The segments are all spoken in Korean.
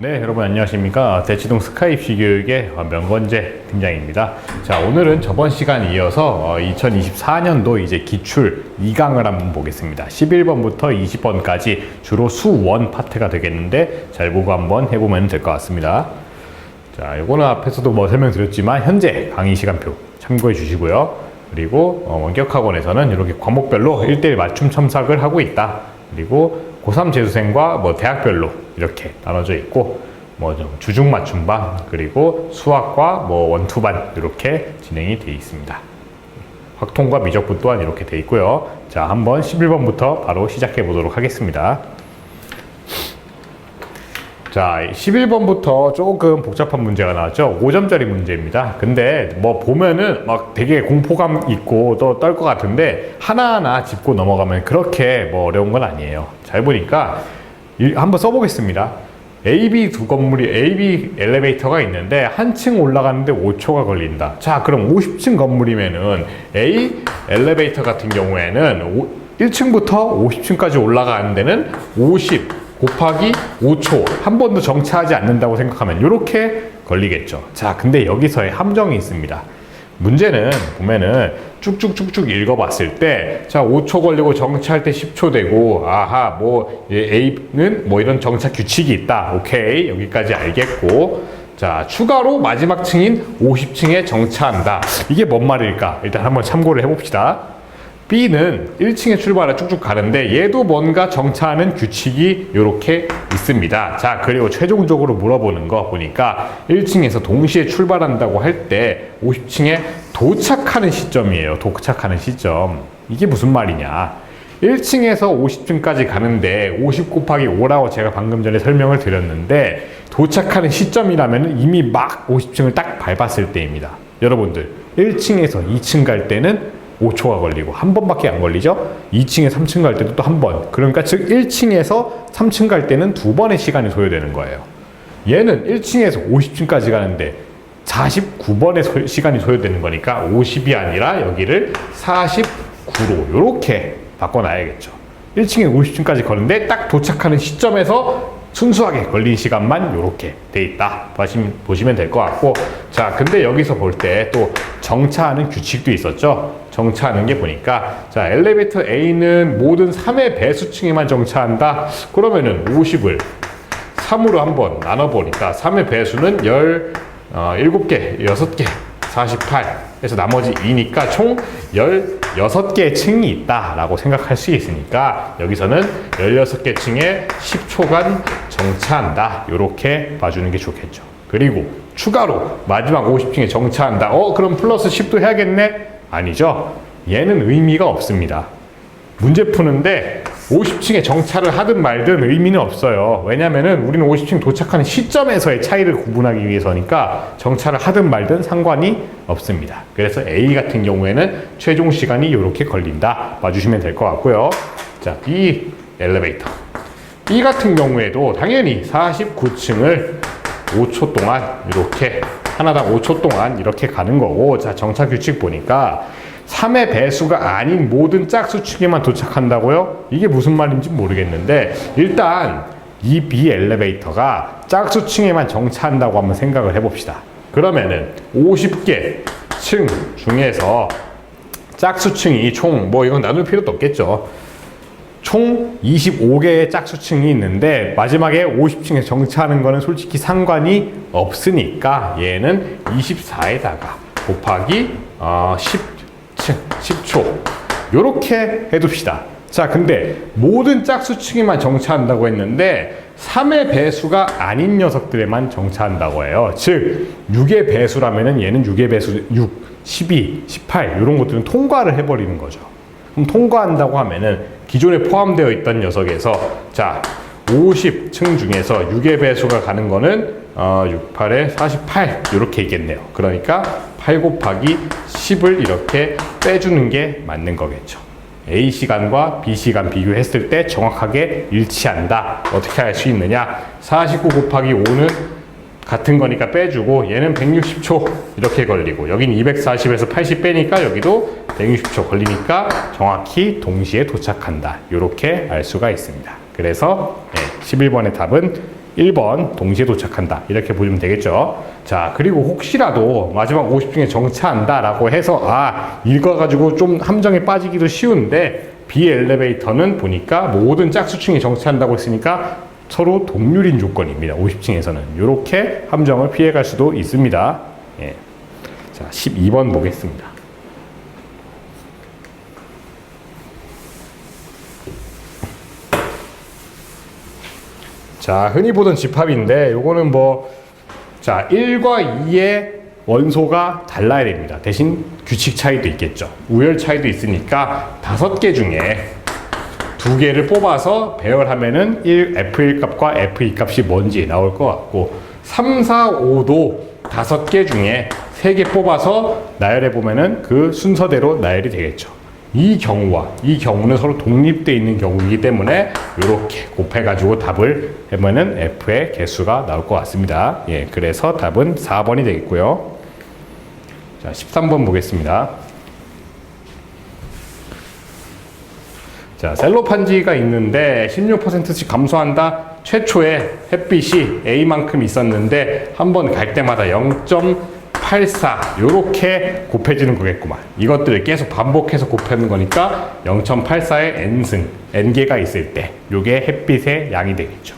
네, 여러분 안녕하십니까. 대치동 스카이 입시교육의 명건재 팀장입니다. 자, 오늘은 저번 시간 이어서 2024년도 이제 기출 2강을 한번 보겠습니다. 11번부터 20번까지 주로 수원 파트가 되겠는데 잘 보고 한번 해보면 될 것 같습니다. 자, 이거는 앞에서도 뭐 설명드렸지만 현재 강의 시간표 참고해 주시고요. 그리고 원격학원에서는 이렇게 과목별로 1대1 맞춤 첨삭을 하고 있다. 그리고 고3 재수생과 뭐 대학별로 이렇게 나눠져 있고, 뭐 주중 맞춤반, 그리고 수학과 뭐 원투반 이렇게 진행이 되어 있습니다. 확통과 미적분 또한 이렇게 되어 있고요. 자, 한번 11번부터 바로 시작해 보도록 하겠습니다. 자, 11번부터 조금 복잡한 문제가 나왔죠. 5점짜리 문제입니다. 근데 뭐 보면은 막 되게 공포감 있고 또 떨 것 같은데 하나하나 짚고 넘어가면 그렇게 뭐 어려운 건 아니에요. 잘 보니까 한번 써보겠습니다. AB 두 건물이 AB 엘리베이터가 있는데 한 층 올라가는데 5초가 걸린다. 자, 그럼 50층 건물이면은 A 엘리베이터 같은 경우에는 1층부터 50층까지 올라가는 데는 50 곱하기 5초 한 번도 정차하지 않는다고 생각하면 이렇게 걸리겠죠. 자, 근데 여기서의 함정이 있습니다. 문제는 보면은 쭉쭉쭉쭉 읽어봤을 때, 자, 5초 걸리고 정차할 때 10초 되고, 아하, 뭐 A는 뭐 이런 정차 규칙이 있다. 오케이, 여기까지 알겠고, 자, 추가로 마지막 층인 50층에 정차한다. 이게 뭔 말일까? 일단 한번 참고를 해봅시다. B는 1층에 출발해 쭉쭉 가는데 얘도 뭔가 정차하는 규칙이 이렇게 있습니다. 자, 그리고 최종적으로 물어보는 거 보니까 1층에서 동시에 출발한다고 할 때 50층에 도착하는 시점이에요. 도착하는 시점. 이게 무슨 말이냐? 1층에서 50층까지 가는데 50 곱하기 5라고 제가 방금 전에 설명을 드렸는데 도착하는 시점이라면 이미 막 50층을 딱 밟았을 때입니다. 여러분들 1층에서 2층 갈 때는 5초가 걸리고 한 번밖에 안 걸리죠. 2층에 3층 갈 때도 또 한 번. 그러니까 즉 1층에서 3층 갈 때는 2번의 시간이 소요되는 거예요. 얘는 1층에서 50층까지 가는데 49번의 시간이 소요되는 거니까 50이 아니라 여기를 49로 이렇게 바꿔놔야겠죠. 1층에 50층까지 가는데 딱 도착하는 시점에서 순수하게 걸린 시간만 이렇게 돼 있다. 보시면 될 것 같고, 자, 근데 여기서 볼 때 또 정차하는 규칙도 있었죠. 정차하는 게 보니까, 자, 엘리베이터 A는 모든 3의 배수층에만 정차한다. 그러면은 50을 3으로 한번 나눠보니까 3의 배수는 17개, 6개, 48 해서 나머지 2니까 총 16개의 층이 있다라고 생각할 수 있으니까 여기서는 16개 층에 10초간 정차한다. 이렇게 봐주는 게 좋겠죠. 그리고 추가로 마지막 50층에 정차한다. 그럼 플러스 10도 해야겠네? 아니죠. 얘는 의미가 없습니다. 문제 푸는데 50층에 정차를 하든 말든 의미는 없어요. 왜냐면은 우리는 50층 도착하는 시점에서의 차이를 구분하기 위해서니까 정차를 하든 말든 상관이 없습니다. 그래서 A 같은 경우에는 최종 시간이 이렇게 걸린다. 봐주시면 될 것 같고요. 자, B 엘리베이터. B 같은 경우에도 당연히 49층을 5초 동안 이렇게 하나당 5초 동안 이렇게 가는 거고, 자, 정차 규칙 보니까 3의 배수가 아닌 모든 짝수층에만 도착한다고요? 이게 무슨 말인지 모르겠는데 일단 이 B 엘리베이터가 짝수층에만 정차한다고 한번 생각을 해봅시다. 그러면은 50개 층 중에서 짝수층이 총 뭐 이건 나눌 필요도 없겠죠. 총 25개의 짝수층이 있는데 마지막에 50층에 정차하는 거는 솔직히 상관이 없으니까 얘는 24에다가 곱하기 10초 요렇게 해둡시다. 자, 근데 모든 짝수층에만 정차한다고 했는데 3의 배수가 아닌 녀석들에만 정차한다고 해요. 즉 6의 배수라면은 얘는 6의 배수 6, 12, 18 이런 것들은 통과를 해버리는 거죠. 그럼 통과한다고 하면은 기존에 포함되어 있던 녀석에서 자 50층 중에서 6의 배수가 가는 거는 6, 8에 48 이렇게 있겠네요. 그러니까 8 곱하기 10을 이렇게 빼주는 게 맞는 거겠죠. A 시간과 B 시간 비교했을 때 정확하게 일치한다. 어떻게 할 수 있느냐? 49 곱하기 5는 같은 거니까 빼주고 얘는 160초 이렇게 걸리고 여긴 240에서 80 빼니까 여기도 160초 걸리니까 정확히 동시에 도착한다. 이렇게 알 수가 있습니다. 그래서 11번의 답은 1번 동시에 도착한다 이렇게 보시면 되겠죠. 자, 그리고 혹시라도 마지막 50 중에 정차한다 라고 해서 이거 가지고 좀 함정에 빠지기도 쉬운데 B 엘리베이터는 보니까 모든 짝수층에 정차한다고 했으니까 서로 동률인 조건입니다. 50층에서는 이렇게 함정을 피해갈 수도 있습니다. 예. 자, 12번 보겠습니다. 자, 흔히 보던 집합인데 요거는 자, 1과 2의 원소가 달라야 됩니다. 대신 규칙 차이도 있겠죠. 우열 차이도 있으니까 5개 중에 2개를 뽑아서 배열하면은 F1 값과 F2 값이 뭔지 나올 것 같고 3, 4, 5도 5개 중에 3개 뽑아서 나열해 보면은 그 순서대로 나열이 되겠죠. 이 경우는 서로 독립되어 있는 경우이기 때문에 이렇게 곱해가지고 답을 해보면은 F의 개수가 나올 것 같습니다. 예, 그래서 답은 4번이 되겠고요. 자, 13번 보겠습니다. 자, 셀로판지가 있는데 16%씩 감소한다. 최초에 햇빛이 A만큼 있었는데 한번 갈 때마다 0.84 요렇게 곱해지는 거겠구만. 이것들을 계속 반복해서 곱하는 거니까 0.84의 n승, n개가 있을 때 요게 햇빛의 양이 되겠죠.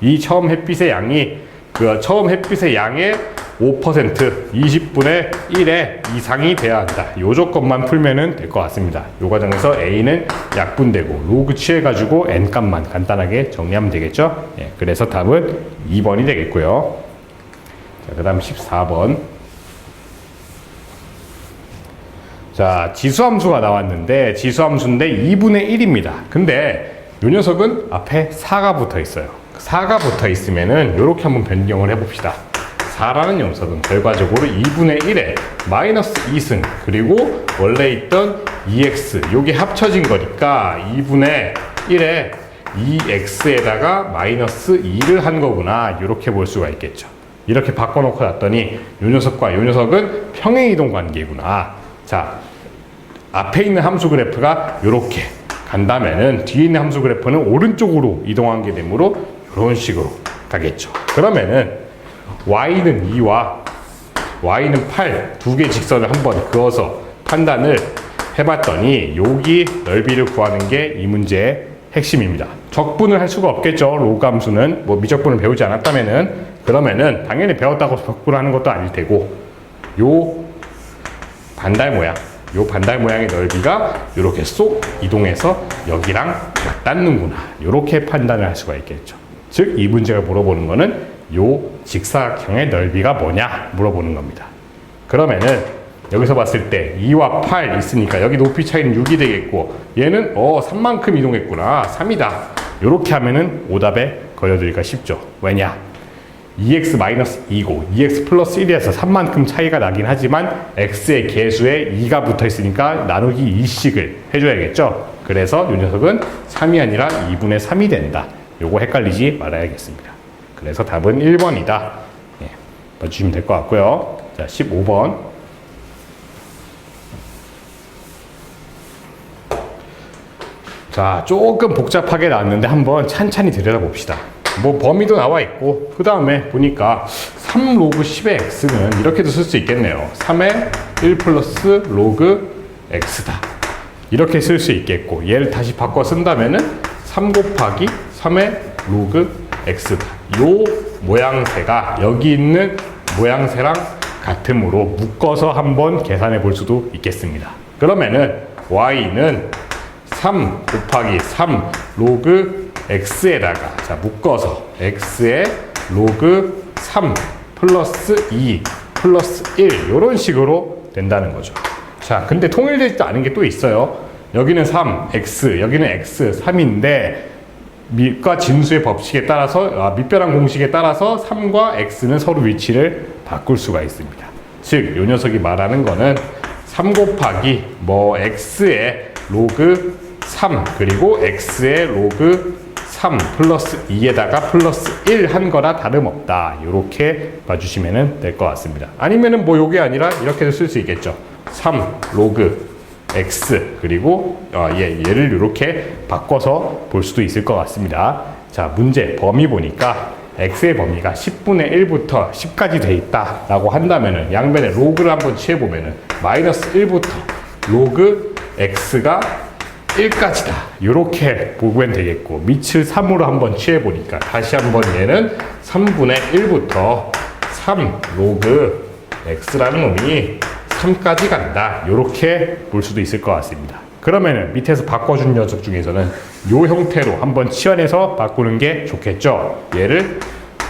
이 처음 햇빛의 양이 그 처음 햇빛의 양의 5% 20분의 1의 이상이 돼야 한다. 요 조건만 풀면은 될 것 같습니다. 요 과정에서 A는 약분되고 로그 취해가지고 n 값만 간단하게 정리하면 되겠죠. 예, 그래서 답은 2번이 되겠고요. 자, 그 다음 14번. 자, 지수함수가 나왔는데 지수함수인데 2분의 1입니다. 근데 요 녀석은 앞에 4가 붙어 있어요. 4가 붙어 있으면은 요렇게 한번 변경을 해봅시다. 4라는 녀석은 결과적으로 2분의 1에 마이너스 2승 그리고 원래 있던 2x 요게 합쳐진 거니까 2분의 1에 2x에다가 마이너스 2를 한 거구나 이렇게 볼 수가 있겠죠. 이렇게 바꿔놓고 놨더니 요 녀석과 요 녀석은 평행이동 관계구나. 자, 앞에 있는 함수 그래프가 이렇게 간다면은 뒤에 있는 함수 그래프는 오른쪽으로 이동하게 되므로 이런 식으로 가겠죠. 그러면은 y는 2와 y는 8 두 개 직선을 한번 그어서 판단을 해봤더니 여기 넓이를 구하는 게 이 문제의 핵심입니다. 적분을 할 수가 없겠죠. 로그 함수는 미적분을 배우지 않았다면은 그러면은 당연히 배웠다고 적분을 하는 것도 아닐 테고 요 반달 모양의 넓이가 이렇게 쏙 이동해서 여기랑 맞닿는구나 이렇게 판단을 할 수가 있겠죠. 즉 이 문제가 물어보는 거는 요 직사각형의 넓이가 뭐냐 물어보는 겁니다. 그러면은 여기서 봤을 때 2와 8 있으니까 여기 높이 차이는 6이 되겠고 얘는 3만큼 이동했구나 3이다 이렇게 하면은 오답에 걸려들기가 쉽죠. 왜냐 2x-2고 2x 플러스 1이라서 3만큼 차이가 나긴 하지만 x의 개수에 2가 붙어 있으니까 나누기 2씩을 해줘야겠죠. 그래서 이 녀석은 3이 아니라 2분의 3이 된다. 요거 헷갈리지 말아야겠습니다. 그래서 답은 1번이다. 예, 봐주시면 될 것 같고요. 자, 15번. 자, 조금 복잡하게 나왔는데 한번 찬찬히 들여다봅시다. 범위도 나와 있고 그 다음에 보니까 3 로그 10의 x는 이렇게도 쓸 수 있겠네요. 3의 1 플러스 로그 x다. 이렇게 쓸 수 있겠고 얘를 다시 바꿔 쓴다면은 3 곱하기 3의 로그 x다. 요 모양새가 여기 있는 모양새랑 같으므로 묶어서 한번 계산해 볼 수도 있겠습니다. 그러면은 y는 3 곱하기 3 로그 x에다가 자 묶어서 x의 로그 3 플러스 2 플러스 1 이런 식으로 된다는 거죠. 자, 근데 통일되지도 않은 게 또 있어요. 여기는 3 x 여기는 x 3인데 밑과 진수의 법칙에 따라서 밑변환 공식에 따라서 3과 x는 서로 위치를 바꿀 수가 있습니다. 즉 이 녀석이 말하는 거는 3 곱하기 x의 로그 3 그리고 x의 로그 3 플러스 2에다가 플러스 1 한 거나 다름없다. 이렇게 봐주시면 될 것 같습니다. 아니면은 요게 아니라 이렇게도 쓸 수 있겠죠. 3 로그 x 그리고 얘를 이렇게 바꿔서 볼 수도 있을 것 같습니다. 자, 문제 범위 보니까 x의 범위가 10분의 1부터 10까지 돼 있다 라고 한다면은 양변에 로그를 한번 취해보면은 마이너스 1부터 로그 x가 1까지다 이렇게 보면 되겠고, 밑을 3으로 한번 취해보니까 다시 한번 얘는 3분의 1부터 3 로그 x라는 놈이 3까지 간다 이렇게 볼 수도 있을 것 같습니다. 그러면은 밑에서 바꿔준 녀석 중에서는 이 형태로 한번 치환해서 바꾸는 게 좋겠죠. 얘를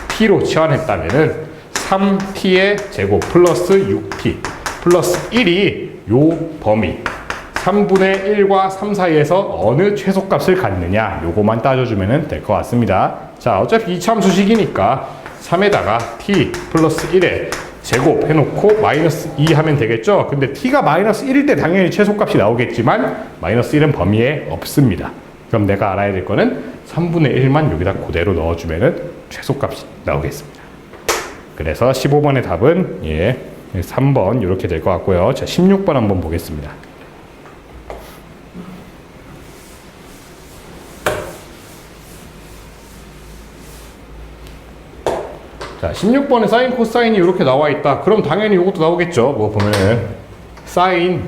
t로 치환했다면은 3t의 제곱 플러스 6t 플러스 1이 요 범위 3분의 1과 3 사이에서 어느 최소값을 갖느냐 요거만 따져주면 될 것 같습니다. 자, 어차피 이참수식이니까 3에다가 t 플러스 1에 제곱 해놓고 마이너스 2 하면 되겠죠. 근데 t가 마이너스 1일 때 당연히 최소값이 나오겠지만 마이너스 1은 범위에 없습니다. 그럼 내가 알아야 될 거는 3분의 1만 여기다 그대로 넣어주면 최소값이 나오겠습니다. 그래서 15번의 답은 3번 이렇게 될 것 같고요. 자, 16번 한번 보겠습니다. 자, 16번에 사인 코사인이 이렇게 나와 있다. 그럼 당연히 이것도 나오겠죠. 뭐 보면은 사인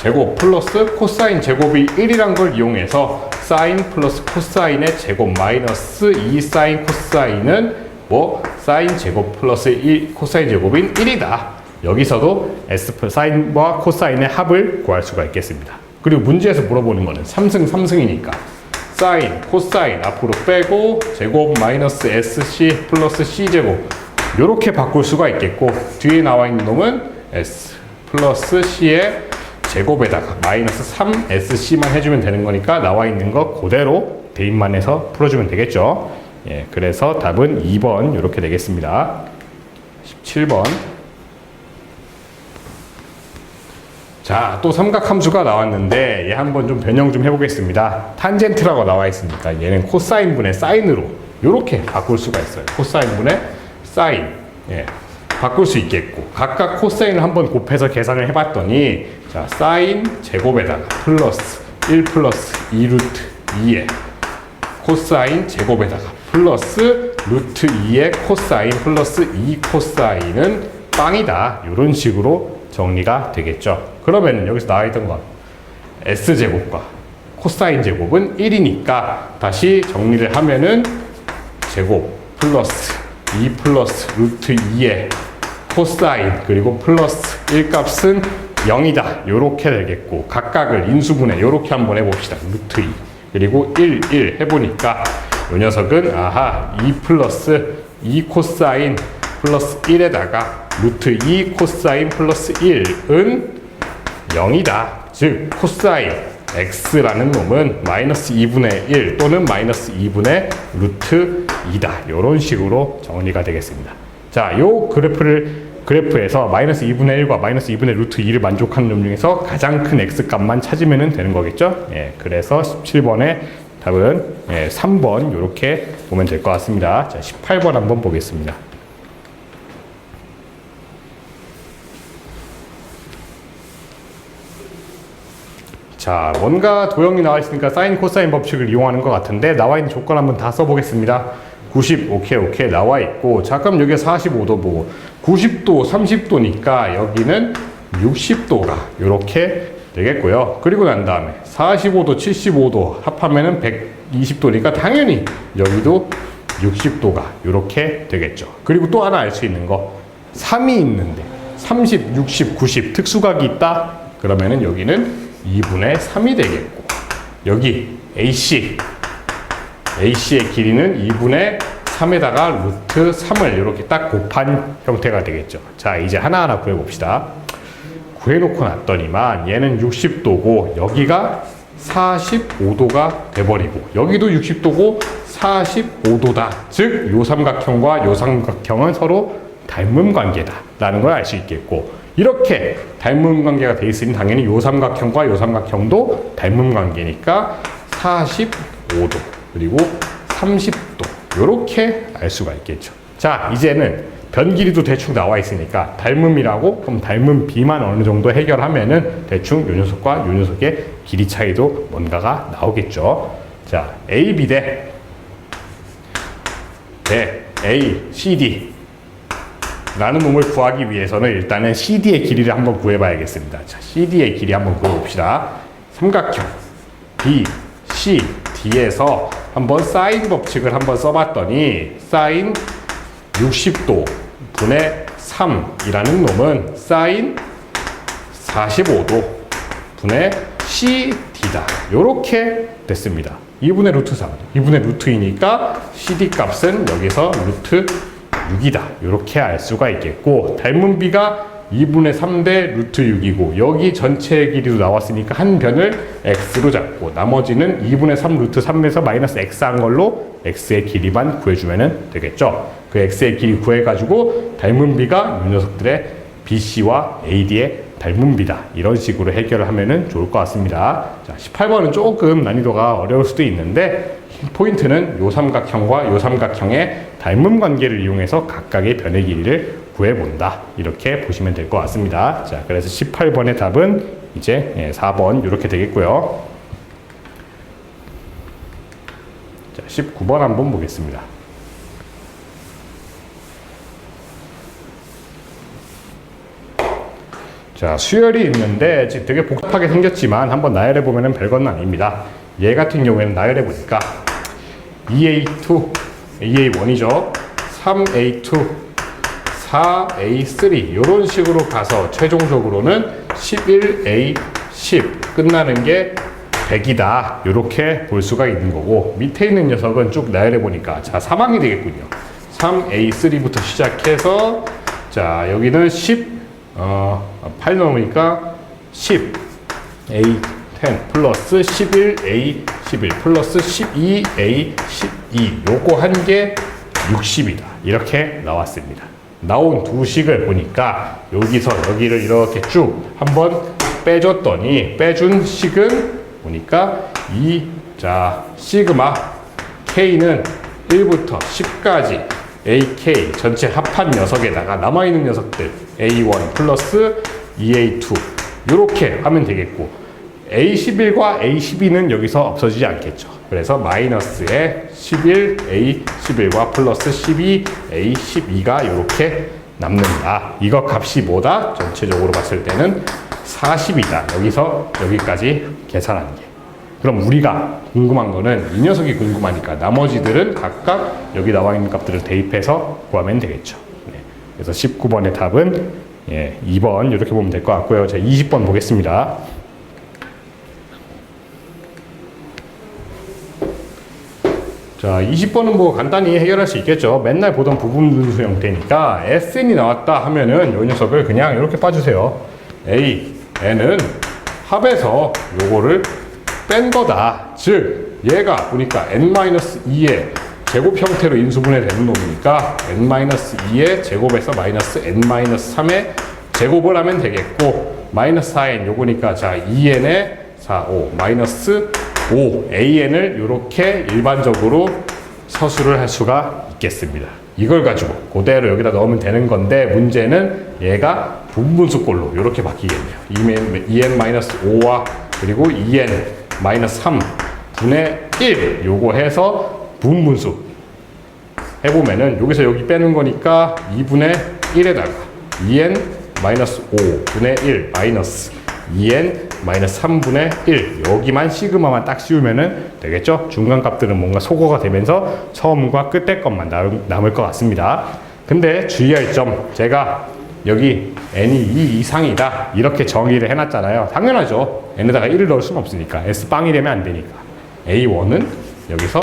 제곱 플러스 코사인 제곱이 1이란 걸 이용해서 사인 플러스 코사인의 제곱 마이너스 2 사인 코사인은 뭐 사인 제곱 플러스 1 코사인 제곱인 1이다. 여기서도 S 사인과 코사인의 합을 구할 수가 있겠습니다. 그리고 문제에서 물어보는 거는 3승 3승이니까 사인, 코사인 앞으로 빼고 제곱 마이너스 SC 플러스 C제곱 이렇게 바꿀 수가 있겠고, 뒤에 나와 있는 놈은 S 플러스 C의 제곱에다가 마이너스 3SC만 해주면 되는 거니까 나와 있는 거 그대로 대입만 해서 풀어주면 되겠죠. 예, 그래서 답은 2번 이렇게 되겠습니다. 17번. 자, 또 삼각함수가 나왔는데 얘 한번 좀 변형 좀 해보겠습니다. 탄젠트라고 나와 있으니까 얘는 코사인분의 사인으로 이렇게 바꿀 수가 있어요. 코사인분의 사인, 바꿀 수 있겠고, 각각 코사인을 한번 곱해서 계산을 해봤더니 자, 사인 제곱에다가 플러스 1 플러스 2 루트 2에 코사인 제곱에다가 플러스 루트 2의 코사인 플러스 2 코사인은 빵이다. 이런 식으로 정리가 되겠죠. 그러면 여기서 나와 있던 건 S제곱과 코사인 제곱은 1이니까 다시 정리를 하면은 제곱 플러스 2 플러스 루트 2의 코사인 그리고 플러스 1 값은 0이다. 요렇게 되겠고, 각각을 인수분해 요렇게 한번 해봅시다. 루트 2 그리고 1 1 해보니까 요 녀석은 2 플러스 2 코사인 플러스 1에다가 루트 2 코사인 플러스 1은 0이다. 즉 코사인 x라는 놈은 마이너스 2분의 1 또는 마이너스 2분의 루트 2다. 이런 식으로 정리가 되겠습니다. 자, 요 그래프에서 마이너스 2분의 1과 마이너스 2분의 루트 2를 만족하는 놈 중에서 가장 큰 x값만 찾으면 되는 거겠죠. 그래서 17번의 답은 3번 이렇게 보면 될 것 같습니다. 자, 18번 한번 보겠습니다. 자, 뭔가 도형이 나와 있으니까 사인 코사인 법칙을 이용하는 것 같은데 나와 있는 조건 한번 다 써보겠습니다. 90 오케이 나와 있고, 자 그럼 여기 45도 보고 90도 30도니까 여기는 60도가 이렇게 되겠고요. 그리고 난 다음에 45도 75도 합하면은 120도니까 당연히 여기도 60도가 이렇게 되겠죠. 그리고 또 하나 알 수 있는 거 3이 있는데 30, 60, 90 특수각이 있다? 그러면은 여기는 2분의 3이 되겠고, 여기 AC의 길이는 2분의 3에다가 루트 3을 이렇게 딱 곱한 형태가 되겠죠. 자, 이제 하나하나 구해봅시다. 구해놓고 났더니만 얘는 60도고 여기가 45도가 돼버리고 여기도 60도고 45도다. 즉, 요 삼각형과 요 삼각형은 서로 닮음 관계다 라는 걸 알 수 있겠고, 이렇게 닮음 관계가 돼 있으니 당연히 요 삼각형과 요 삼각형도 닮음 관계니까 45도 그리고 30도 이렇게 알 수가 있겠죠. 자, 이제는 변 길이도 대충 나와 있으니까 닮음이라고, 그럼 닮음 B만 어느 정도 해결하면은 대충 요 녀석과 요 녀석의 길이 차이도 뭔가가 나오겠죠. 자, AB 대 A, CD 라는 놈을 구하기 위해서는 일단은 CD의 길이를 한번 구해봐야겠습니다. 자, CD의 길이 한번 구해봅시다. 삼각형 B, C, D에서 한번 사인 법칙을 한번 써봤더니 사인 60도 분의 3이라는 놈은 사인 45도 분의 CD다. 요렇게 됐습니다. 2분의 루트 3, 2분의 루트 2니까 CD 값은 여기서 루트 6이다. 이렇게 알 수가 있겠고, 닮은 비가 2분의 3대 루트 6이고 여기 전체 길이로 나왔으니까 한 변을 x로 잡고 나머지는 2분의 3 루트 3에서 마이너스 x 한 걸로 x의 길이만 구해주면 되겠죠. 그 x의 길이 구해가지고 닮은 비가 이 녀석들의 BC와 AD의 닮은 비다. 이런 식으로 해결을 하면 좋을 것 같습니다. 자, 18번은 조금 난이도가 어려울 수도 있는데 포인트는 요 삼각형과 요 삼각형의 닮음 관계를 이용해서 각각의 변의 길이를 구해본다. 이렇게 보시면 될 것 같습니다. 자, 그래서 18번의 답은 이제 4번 이렇게 되겠고요. 자, 19번 한번 보겠습니다. 자, 수열이 있는데 지금 되게 복잡하게 생겼지만 한번 나열해 보면 별건 아닙니다. 얘 같은 경우에는 나열해 보니까 2A2, 2A1이죠. 3A2, 4A3 이런 식으로 가서 최종적으로는 11A10 끝나는 게 100이다. 이렇게 볼 수가 있는 거고, 밑에 있는 녀석은 쭉 나열해 보니까 자, 3항이 되겠군요. 3A3부터 시작해서 자, 여기는 8 넘으니까 10A10 플러스 11A11 플러스 12A12 요거 한 개 60이다. 이렇게 나왔습니다. 나온 두 식을 보니까 여기서 여기를 이렇게 쭉 한번 빼줬더니 빼준 식은 보니까 자, 시그마 K는 1부터 10까지 AK 전체 합한 녀석에다가 남아있는 녀석들 A1 플러스 2A2 이렇게 하면 되겠고, A11과 A12는 여기서 없어지지 않겠죠. 그래서 마이너스에 11A11과 플러스 12A12가 이렇게 남는다. 이거 값이 뭐다? 전체적으로 봤을 때는 40이다. 여기서 여기까지 계산하는 게. 그럼 우리가 궁금한 거는 이 녀석이 궁금하니까 나머지들은 각각 여기 나와 있는 값들을 대입해서 구하면 되겠죠. 네. 그래서 19번의 답은 2번 이렇게 보면 될 것 같고요. 자, 20번 보겠습니다. 자, 20번은 뭐 간단히 해결할 수 있겠죠. 맨날 보던 부분분수 형태니까 SN이 나왔다 하면은 이 녀석을 그냥 이렇게 봐주세요. A, N은 합에서 요거를 뺀 거다. 즉 얘가 보니까 n-2의 제곱 형태로 인수분해 되는 놈이니까 n-2의 제곱에서 마이너스 n-3의 제곱을 하면 되겠고, 마이너스 4n 요거니까 자 2n에 4, 5 마이너스 5 an을 이렇게 일반적으로 서술을 할 수가 있겠습니다. 이걸 가지고 그대로 여기다 넣으면 되는 건데, 문제는 얘가 분분수꼴로 이렇게 바뀌겠네요. 2n-5와 그리고 2n-3 분의 1 요거 해서 분분수 해보면은 여기서 여기 빼는 거니까 2분의 1에다가 2n-5 분의 1 마이너스 2n-3분의 1 여기만 시그마만 딱 씌우면은 되겠죠? 중간 값들은 뭔가 소거가 되면서 처음과 끝의 것만 남을 것 같습니다. 근데 주의할 점, 제가 여기 n이 2 이상이다 이렇게 정의를 해놨잖아요. 당연하죠. n에다가 1을 넣을 수는 없으니까. s빵이 되면 안 되니까 a1은 여기서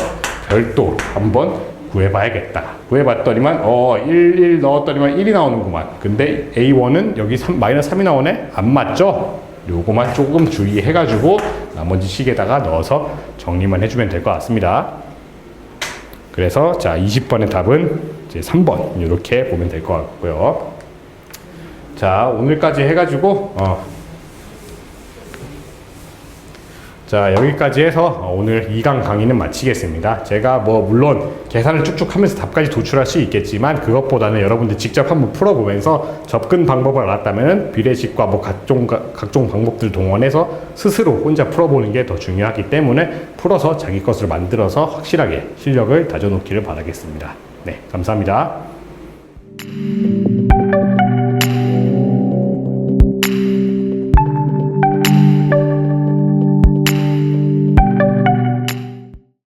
별도로 한번 구해봐야겠다. 구해봤더니만 1 넣었더니만 1이 나오는구만. 근데 a1은 여기 마이너스 3이 나오네? 안 맞죠? 요거만 조금 주의해가지고 나머지 식에다가 넣어서 정리만 해주면 될 것 같습니다. 그래서 자 20번의 답은 이제 3번 이렇게 보면 될 것 같고요. 자, 오늘까지 해가지고 자, 여기까지 해서 오늘 2강 강의는 마치겠습니다. 제가 뭐 물론 계산을 쭉쭉 하면서 답까지 도출할 수 있겠지만 그것보다는 여러분들 직접 한번 풀어보면서 접근 방법을 알았다면 비례식과 뭐 각종 방법들 동원해서 스스로 혼자 풀어보는 게 더 중요하기 때문에 풀어서 자기 것을 만들어서 확실하게 실력을 다져놓기를 바라겠습니다. 네, 감사합니다.